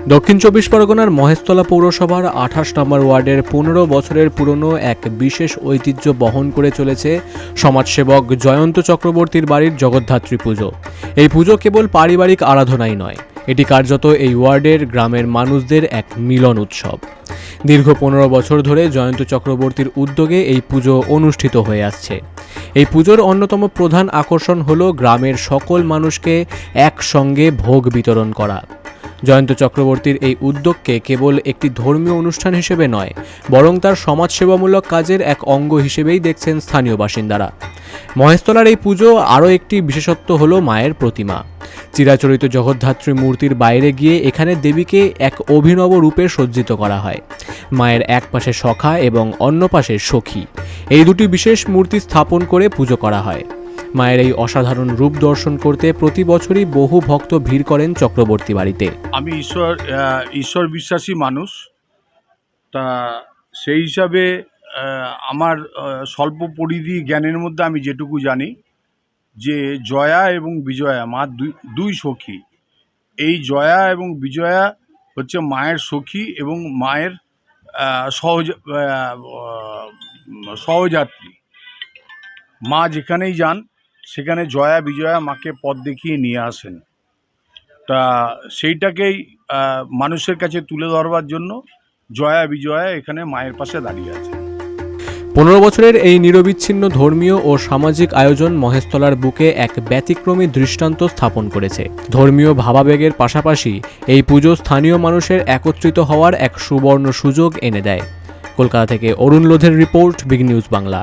দক্ষিণ চব্বিশ পরগনার মহেশতলা পৌরসভার ২৮ নম্বর ওয়ার্ডের ১৫ বছরের পুরনো এক বিশেষ ঐতিহ্য বহন করে চলেছে সমাজসেবক জয়ন্ত চক্রবর্তীর বাড়ির জগদ্ধাত্রী পুজো। এই পুজো কেবল পারিবারিক আরাধনাই নয়, এটি কার্যত এই ওয়ার্ডের গ্রামের মানুষদের এক মিলন উৎসব। দীর্ঘ ১৫ বছর ধরে জয়ন্ত চক্রবর্তীর উদ্যোগে এই পুজো অনুষ্ঠিত হয়ে আসছে। এই পুজোর অন্যতম প্রধান আকর্ষণ হল গ্রামের সকল মানুষকে একসঙ্গে ভোগ বিতরণ করা। জয়ন্ত চক্রবর্তীর এই উদ্যোগকে কেবল একটি ধর্মীয় অনুষ্ঠান হিসেবে নয়, বরং তার সমাজসেবামূলক কাজের এক অঙ্গ হিসেবেই দেখছেন স্থানীয় বাসিন্দারা। মহেশতলার এই পুজো আরও একটি বিশেষত্ব হলো মায়ের প্রতিমা। চিরাচরিত জগদ্ধাত্রী মূর্তির বাইরে গিয়ে এখানে দেবীকে এক অভিনব রূপে সজ্জিত করা হয়। মায়ের এক পাশে সখা এবং অন্য পাশে সখী, এই দুটি বিশেষ মূর্তি স্থাপন করে পুজো করা হয়। মায়ের এই অসাধারণ রূপ দর্শন করতে প্রতি বছরই বহু ভক্ত ভিড় করেন চক্রবর্তী বাড়িতে। আমি ঈশ্বর বিশ্বাসী মানুষ, তা সেই হিসাবে আমার স্বল্প পরিধি জ্ঞানের মধ্যে আমি যেটুকু জানি যে জয়া এবং বিজয়া মা দুই সখী। এই জয়া এবং বিজয়া হচ্ছে মায়ের সখী এবং মায়ের সহযাত্রী। মা যেখানেই যান সেখানে জয়া বিজয়া মাকে পথ দেখিয়ে নিয়ে আসেন। তা সেইটাকেই মানুষের কাছে তুলে ধরবার জন্য জয়া বিজয়া এখানে মায়ের পাশে দাঁড়িয়ে আছে। ১৫ বছরের এই নিরবিচ্ছিন্ন ধর্মীয় ও সামাজিক আয়োজন মহেশতলার বুকে এক ব্যতিক্রমী দৃষ্টান্ত স্থাপন করেছে। ধর্মীয় ভাবাবেগের পাশাপাশি এই পুজো স্থানীয় মানুষের একত্রিত হওয়ার এক সুবর্ণ সুযোগ এনে দেয়। কলকাতা থেকে অরুণ লোধের রিপোর্ট, বিগ নিউজ বাংলা।